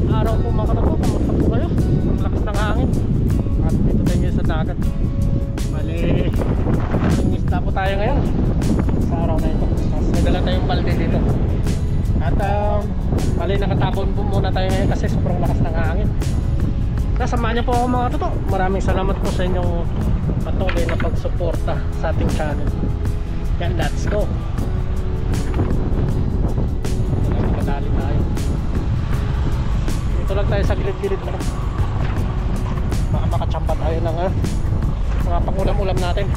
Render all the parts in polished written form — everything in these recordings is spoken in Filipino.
araw po mga katapo, kamusta po kayo? Ang lakas ng hangin at dito tayo sa dagat. Bali, isda po tayo ngayon sa araw na ito. Tapos may dala tayong balde dito. At bali, nakatapon po muna tayo ngayon kasi sobrang lakas ng hangin. Nasamahan niyo po ako mga katapo. Maraming salamat po sa inyong patuloy na pagsuporta sa ating channel. Yan, let's go. Nakadali tayo. Ito lang tayo sa gilid-gilid na. Baka makachamba tayo ng mga pangulam-ulam natin.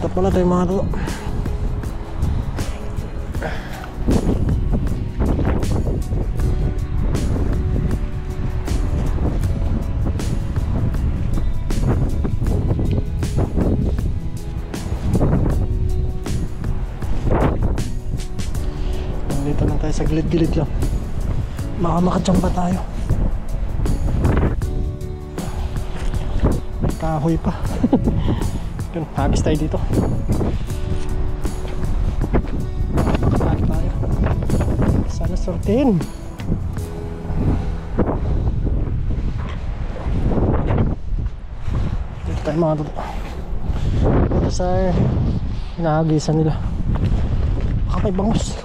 Stop muna tayo mga to. Dito lang tayo sa gilid-gilid lang. Baka makachamba tayo. May kahoy pa. Yun, hagis tayo dito. Makakatali tayo. Sana sortihin. Dito tayo mga toto. Dito sa hinahagisan nila. Baka may bangus.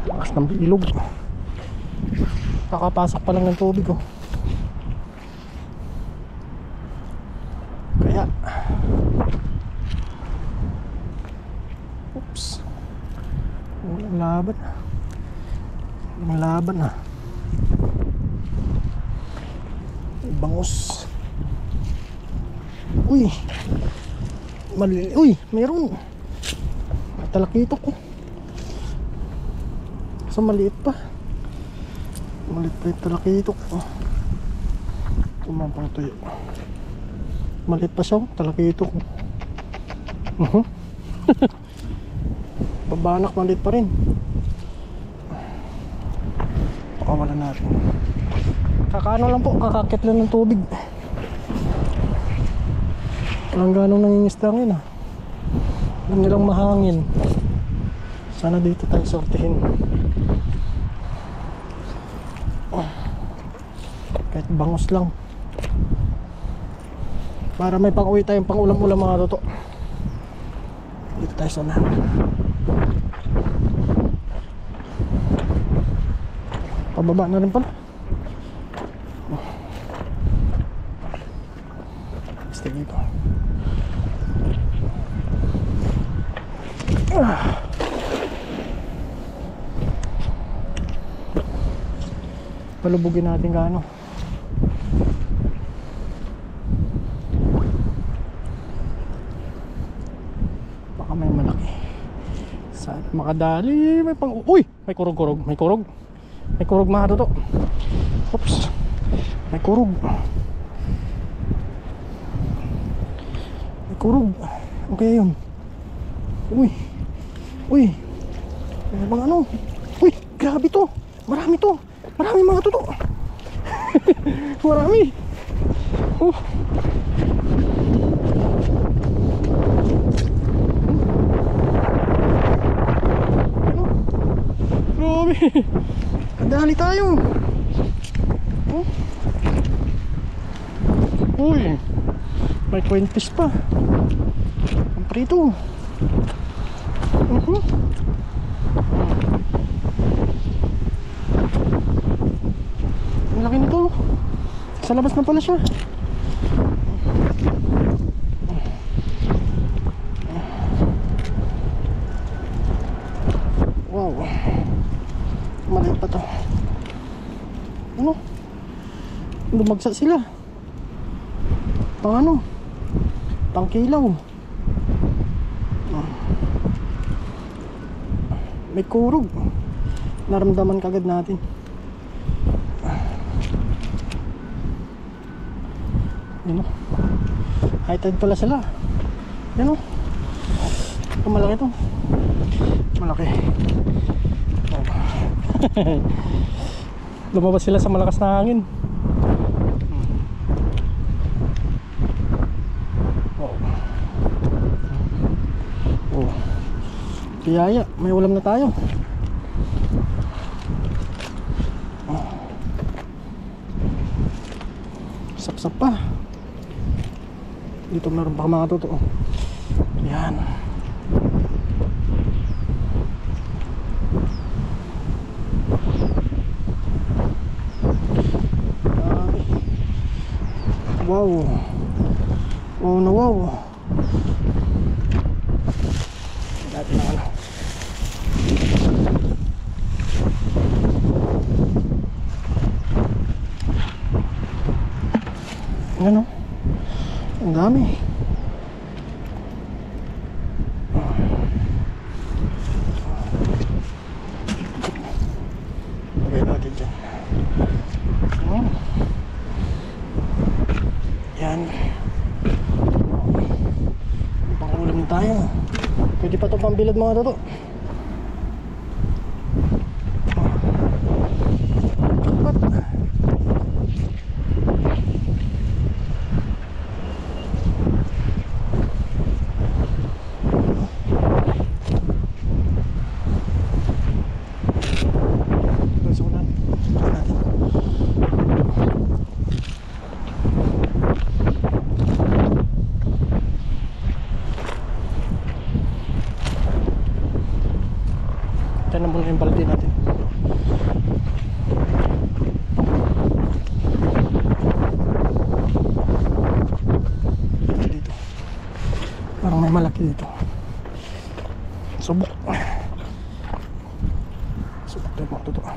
Lakas ng ilog. Kakapasok pa lang ng tubig oh. Kaya oops, walang laban. Walang laban ha. Bangus. Uy, uy, mayroon. Talakitok oh. So maliit pa. Malit pa yung talakitok oh. Tumapang tuyo. Malit pa siya, talakitok Pabanak, malit pa rin. Pakawalan natin. Kakaano lang po, kakakit lang ng tubig. Walang ganong nangingisda ngayon Alam nilang mahangin. Sana dito tayo sortihin. Kahit bangus lang para may pang-uwi tayong pang-ulam-ulam mga toto. Dito tayo sana. Pababa na rin pala. Basta dito. Palubugin natin gaano. May malaki. Saan makadali? May pang... Uy! May kurog-kurog. May kurog. May kurog mga toto. Oops. May kurog. May kurog. Okay yun. Uy. Uy. May bang ano? Uy! Grabe to. Marami to. Marami mga toto. Marami. Oh. Kadali tayo. Oh. Uy, may kwintis pa. Ang prito. Ang laki nito. Sa labas na pala siya. Wow, maliit pa to. Ano? Lumagsak sila. Pang ano? Pang kilaw. may kurog. Naramdaman kagad natin. Yun o, high tide pala sila. Yan o, malaki to, malaki. Lumabas sila sa malakas na hangin. Oh, biyaya, may ulam na tayo. Sapsap pa. Dito meron pa mga totoo. Yan. Wow. Wow na wow. Dati na ano. Ano? Ang dami. Lagay natin dyan. Yan. Pangulam na tayo. Pwede pa ito pambilad mga toto. Ito na muna yung balde natin. Dito. Parang may malaki dito. Subok. Subok tayo mga totoo.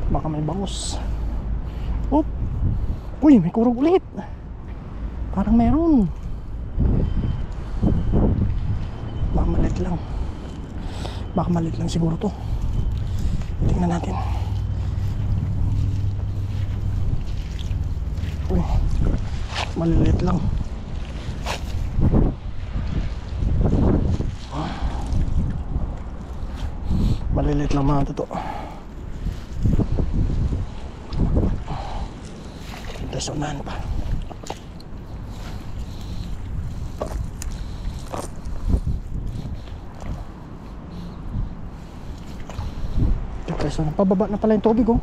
Baka may bangus. Oop. Uy, may kurog ulit. Parang meron. Baka malit lang. Baka malit lang siguro to. Tingnan natin. Uy, malilit lang. Malilit lang mga totoo. Sunan pa. So, pababa na pala yung tubig oh.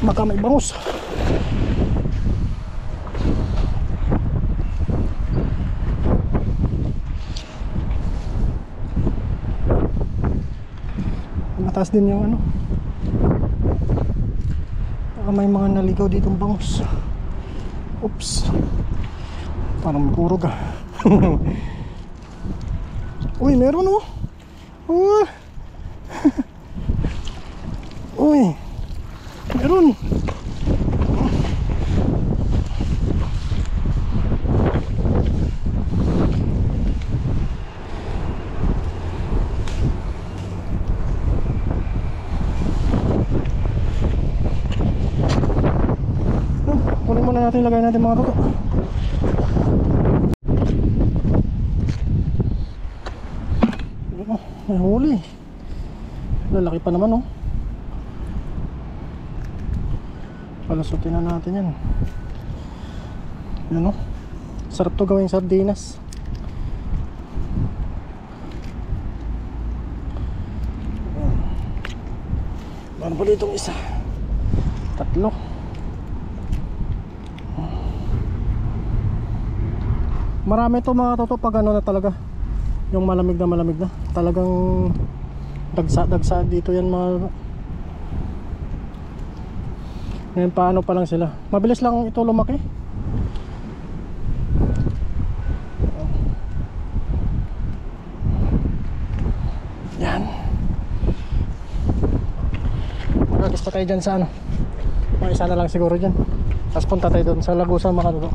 Baka may bangus. Mataas din yung ano. Baka may mga naligaw ditong bangus. Oops. Parang makurog ah. Uy, meron oh. Uy, meron. Kunin muna natin, ilagay natin mga toto. May huli. Lalaki pa naman oh. Palasutin na natin yan. Yan oh. Sarap to gawing sardinas. Meron pa ditong isa. Tatlo. Marami to mga toto pag ano na talaga. Yung malamig na talagang dagsa dito yan mga. Ngayon paano pa lang sila. Mabilis lang ito lumaki. Yan. Magagis pa tayo dyan sa ano. Mga isa na lang siguro dyan. Tapos punta tayo doon sa Lagusan mga dulo.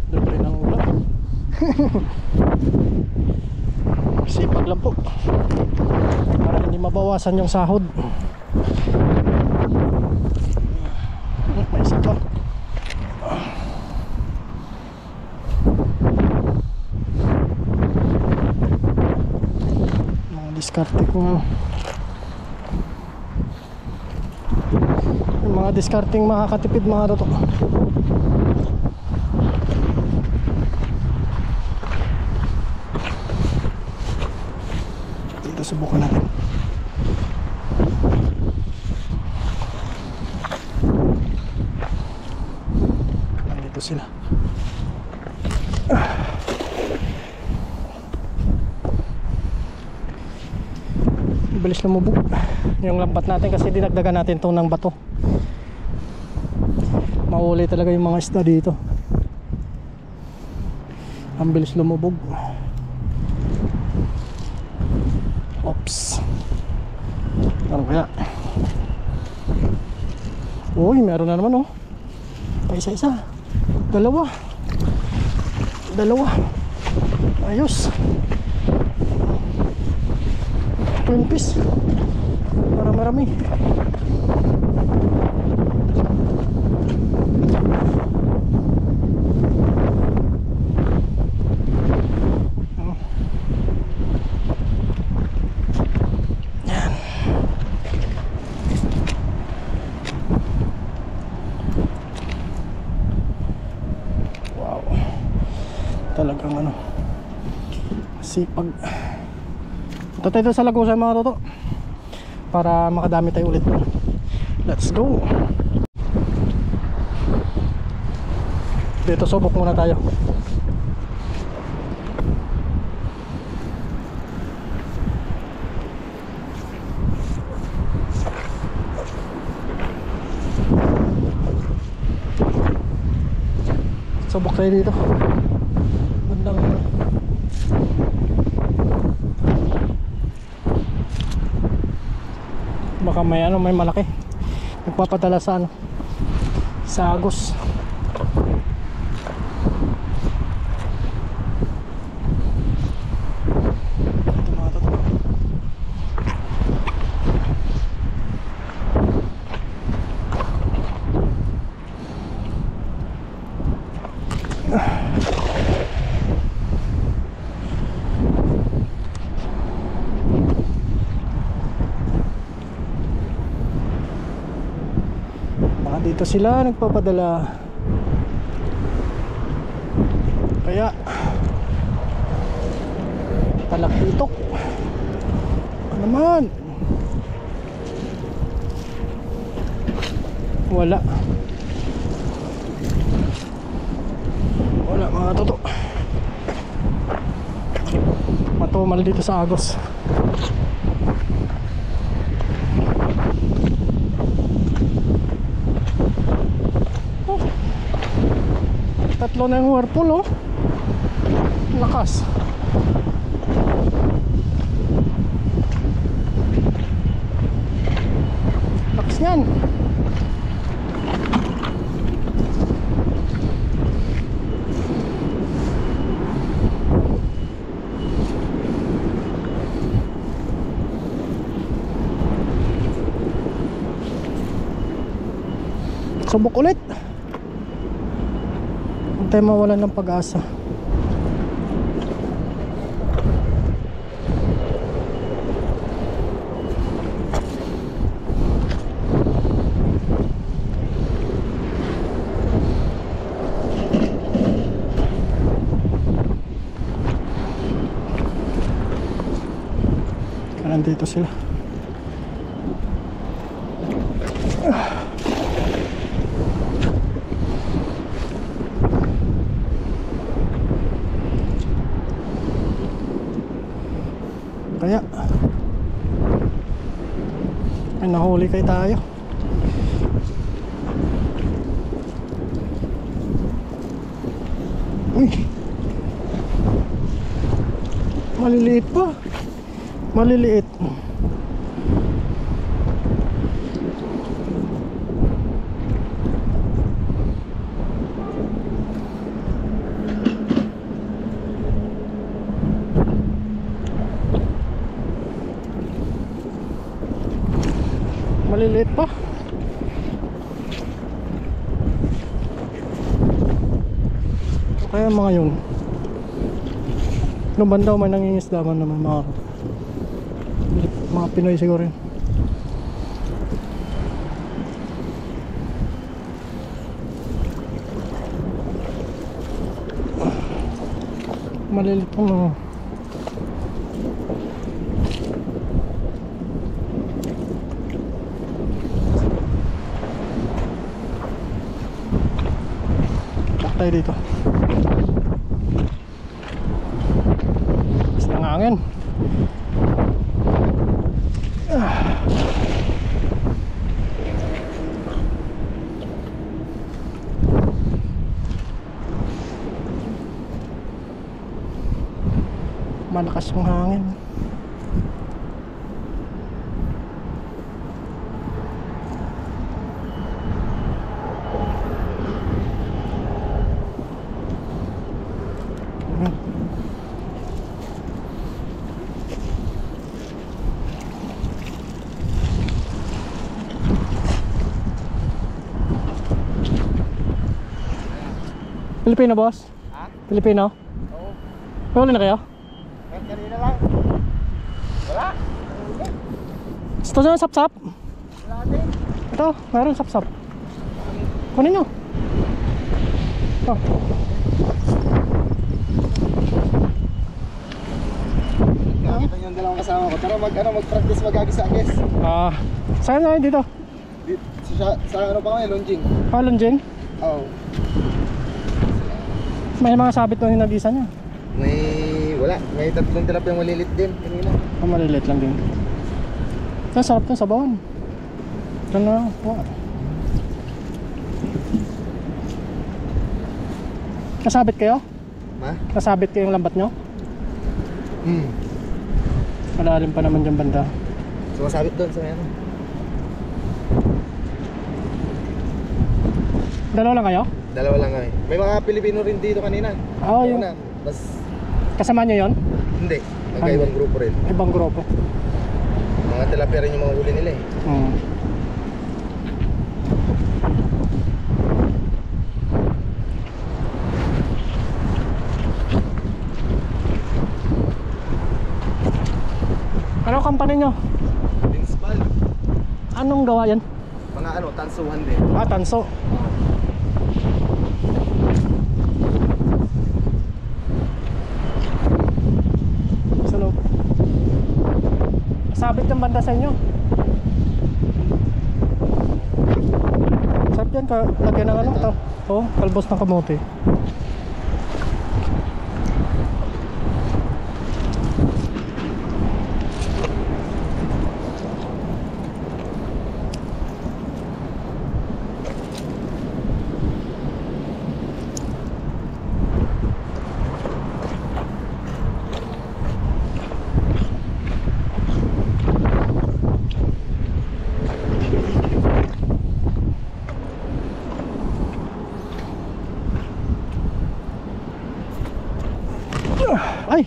Dobre ng ulan. Sipag lang po. Para hindi mabawasan yung sahod. May isa pa. Mga diskarte ko. Yung mga diskarting makakatipid mga dato. Dito subukan natin. Nandito sila. Bilis lumubog yung lambat natin kasi dinagdagan natin itong ng bato. Mahuli talaga yung mga isda dito. Ang bilis lumubog. Oops. Ano kaya? Uy, meron na naman oh. Isa-isa. Dalawa. Ayos. Twin piece. Marami. Yan. Wow. Talagang ano, sipag. Punta tayo sa Lagusan mga toto para makadami tayo ulit. Let's go. Dito subok muna tayo. Subok tayo dito. Bandang baka may ano, may malaki nagpapadala sa ano, sa Agos. Dito sila nagpapadala. Kaya talakitok. Ano naman? Wala mga toto. Matumal dito sa Agos. Tatlo na yung whirlpool oh. Lakas. Lakas yan. Subok ulit. Huwag tayo mawalan ng pag-asa. Nandito sila. Kaya huli kay tayo. Uy, maliliit pa. Maliliit. Maliliit pa. Kaya mga yun. Nung bandaw may nangingisdaman naman mga Pinoy siguro yun. Maliliit pa mga. Tayo dito. Mas nangangin. Malakas yung hangin. Pilipino, boss? Ha? Pilipino? Oo. Huli na kayo? Kanina lang. Wala. Ito na sap-sap. Wala din. Ito, mayroon sap-sap. Kunin nyo. Oh. Nakita niyo yung dalawang kasama ko. Tara mag-practice mag-agis-agis. Saan na yun dito? Sa ano pa kami, Lonjing. Palonjing? Oo. May mga sabit na hinagisan niya. Wala. May tatlong tilapiyang malilit din kanina. Malilit lang din. Ang sarap ng sabawan. Ito na. Nasabit kayo? Ha? Nasabit kayo yung lambat nyo? Malalim pa naman dyan banda. Sumasabit doon sa ano. Dalawa lang kayo? Dalawa lang kami. May mga Pilipino rin dito kanina. Oo, yun. Bas, Kasama nyo yun? hindi. Magkaibang grupo rin. Ibang grupo. Mga tilapia rin yung mga huli nila eh. Ano company nyo? Principal. Anong gawa yan? Mga ano, tansuhan din. Tanso. Sa loob. Sabit yung banda sa inyo. Sarap yan, lagyan ng ano to. Oh, kalbos ng kamote. Ay!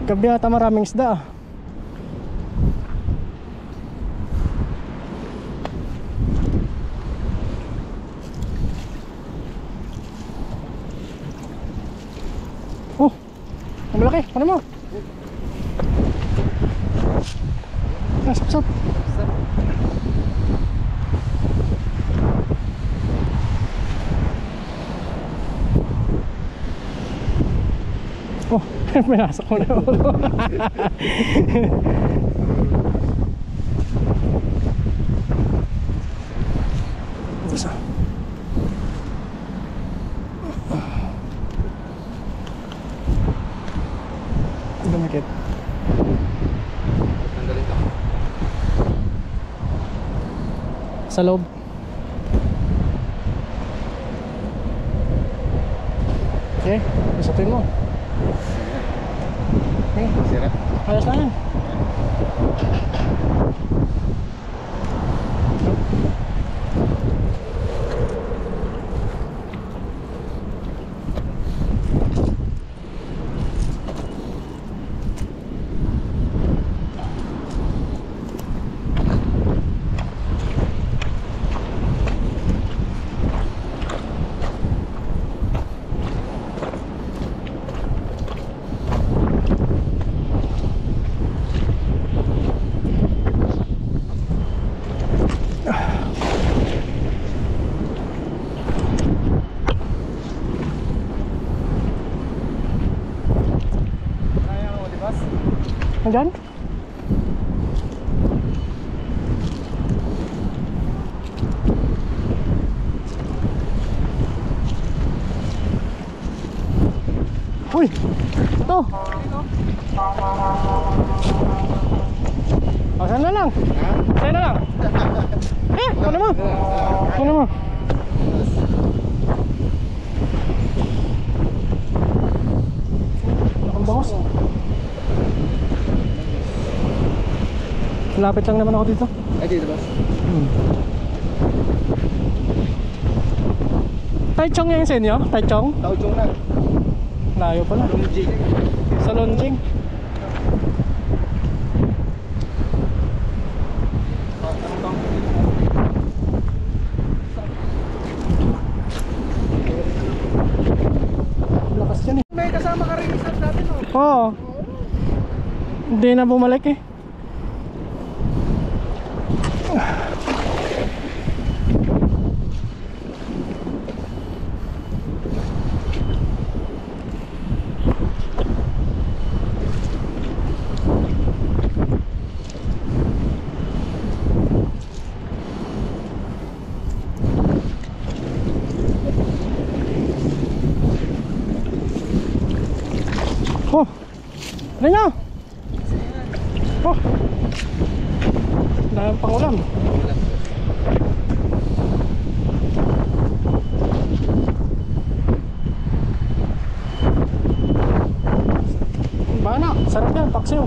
Gabi ata maraming isda. Oh, ang malaki. Ano mo? Sap-sap. Oh, pinasok ko na ulo. Dumikit. Tanggalin ka. Sa loob. Okay, isatin mo. Okay, Sira. ayos na yan. Kaya mo, di ba? Hanggang? Uy! Ito! O, saan na lang? Saan na lang? Ano mo? Ano mo? Ang bangos. Lapit lang naman ako dito. Ay, dito ba? Taichung yung sa inyo? Taichung? Tauchong na. Layo pala. Lungjing. Sa Lonjing. Lakas yan eh. May kasama ka rin isa natin, no? Oo. Hindi na bumalik eh. Oh, ano nyo? Oh, dahil pang ulam. Bana, sarap yan, paksiw.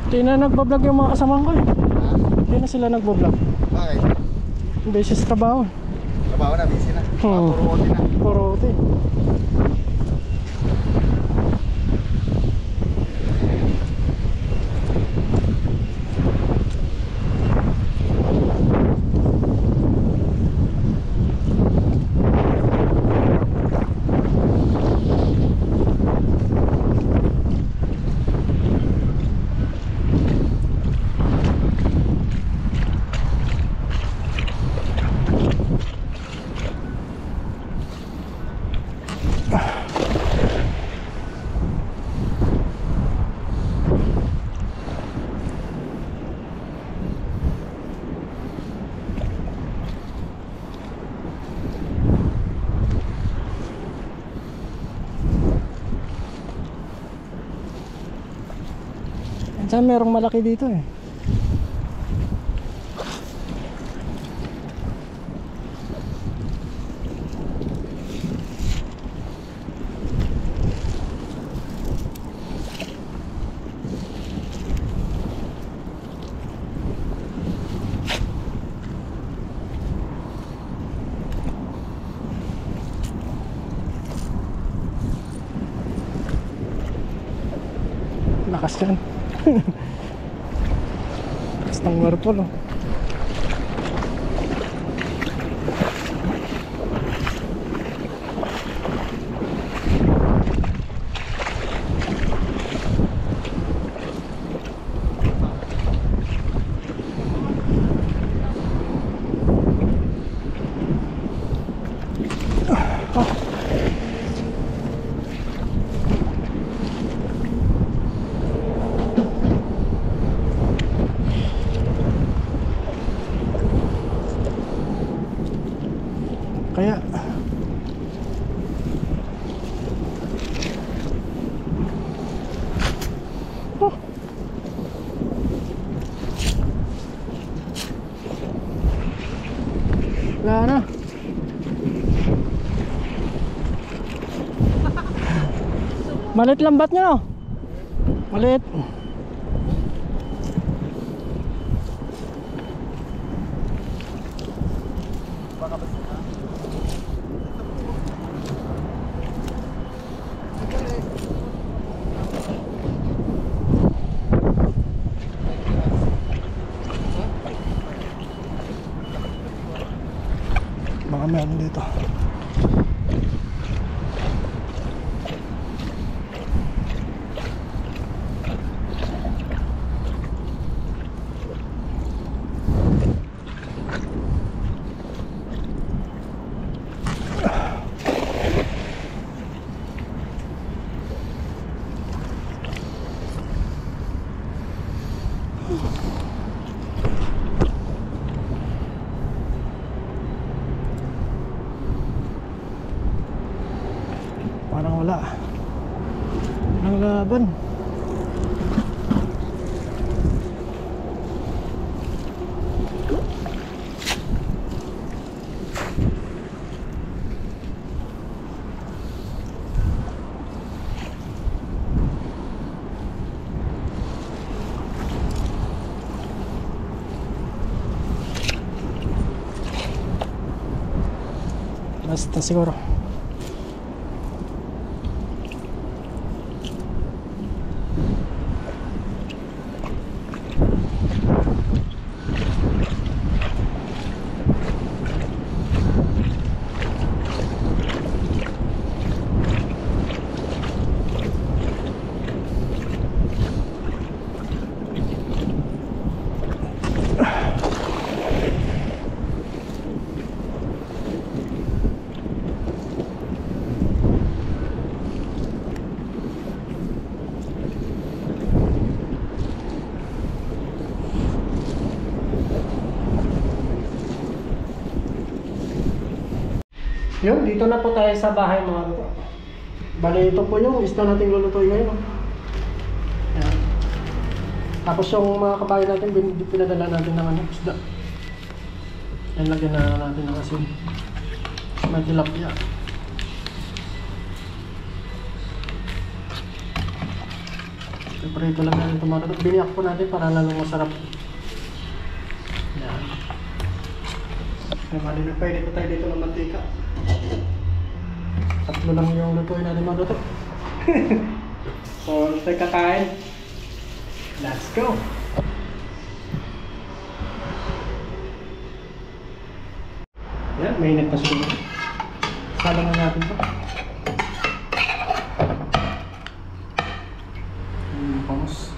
Hindi na nagbablog yung mga kasama ko eh. Hindi na sila nagbablog. Bakit? Beses trabaho. Trabaho na, busy na. Hmm. Puro OT na. Puro OT. Diyan merong malaki dito eh. Lakas yan. Lakas ng marpol oh. Oh. Kaya oh. Wala na. Malit lambat nyo, no? Malit. Baka meron dito. Parang wala. Walang laban. Basta siguro. Yun, dito na po tayo sa bahay mga bro. Bale, ito po yung isda natin lulutuin ngayon. Oh. Ayan. Tapos yung mga kabayan natin, pinadala natin ng isda. Yan, lagyan na natin ng asin. May tilapia. Separate lang natin tomato. Biniyak po natin para lalong masarap. Yan. May malinapay dito tayo dito ng mantika. Tatlo lang yung lutuin natin mga luto. So, tayo kakain. Let's go! Yan, mainit na sulo. Salang na natin ito. Pamos.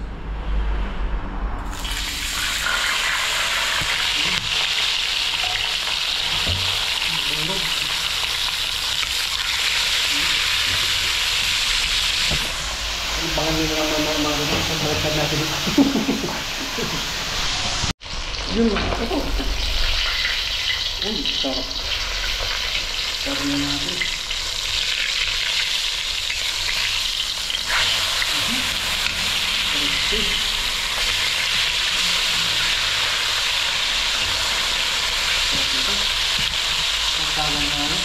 Pangan nyo naman mga baliktad natin. Yun, ito. Uy, sarap. Sarap na natin. Pagkalan na natin.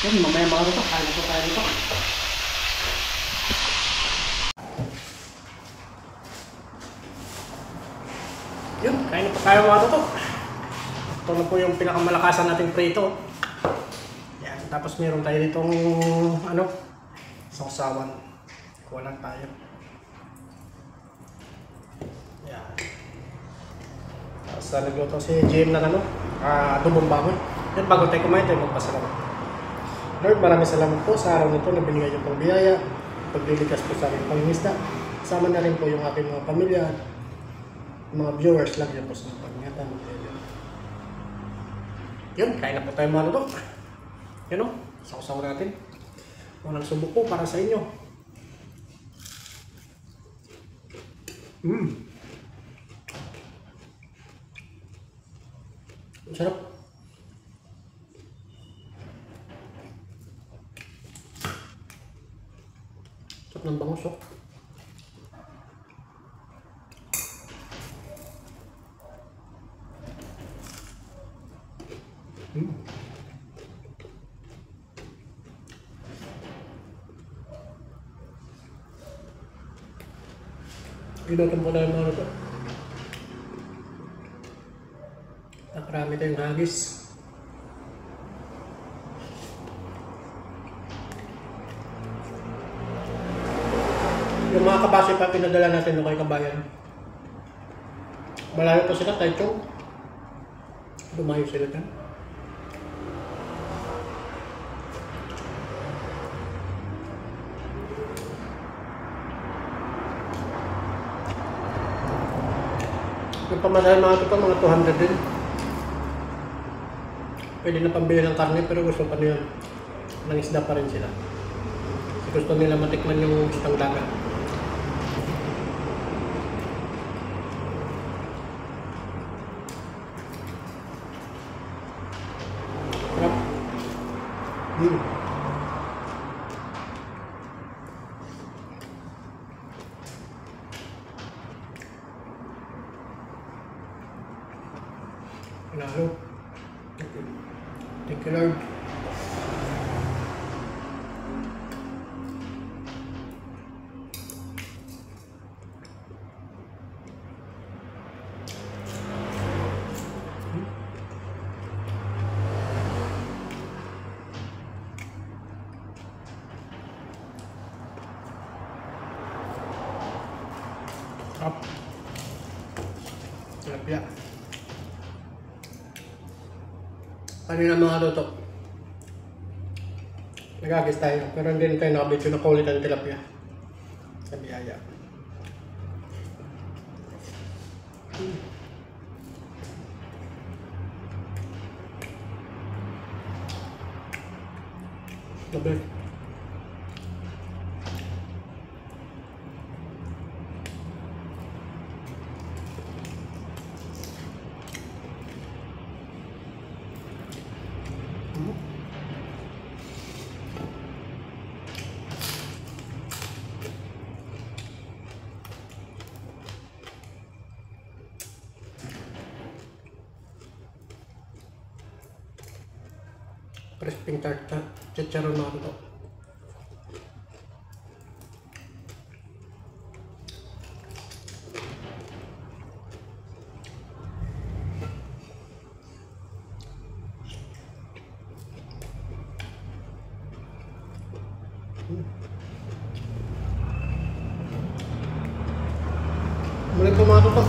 Yan, mamaya mga ito, kaya ito tayo nito. Yun, kain na po tayo mga ito. Ito na po yung pinakamalakasan nating prito. Yan, tapos meron tayo ditong ano, sausawan. Kuha lang tayo. Yan. Tapos nagluto si JM na ano, adobong baboy. Yan, bago tayo kumain tayo magpasalamat. Lord, maraming salamat po sa araw nito na binigay niyo pong biyaya, paglilikas po sa aking pangingisda. Kasama na rin po yung aking mga pamilya. Mga viewers lang yan po sa pagngatan. Yun, kain na po tayo mga luto. Yun o, sausaw natin. Walang subok po para sa inyo. Sarap. Sarap ng bangus oh. Ginutom ko na yung mga ito. Nakarami tayong hagis. Yung mga kabase pa pinadala natin no kay kabayan. Malayo pa sila, Taichung. Lumayo sila dyan. Yung pamasahe mga ito, mga 200 din. Pwede na pambili ng karne pero gusto pa nila ng isda pa rin sila. Kasi gusto nila matikman yung isang dagat. Sarap. Lalo. Thank you, Lord. Up. Tilapia. Kanina mga luto. Nagagis tayo, pero hindi tayo nakabidyo na kulit ang tilapia. Sa biyaya. Labi. Crisping tarta, chicharon na ito. Muli po mga tuto.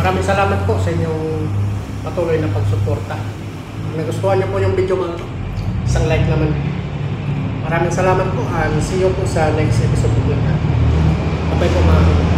Maraming salamat po sa inyong patuloy na pagsuporta. Kung nagustuhan niyo po yung video mga ito, isang like naman. Maraming salamat po and see you po sa next episode vlog natin. Bye po mga ito.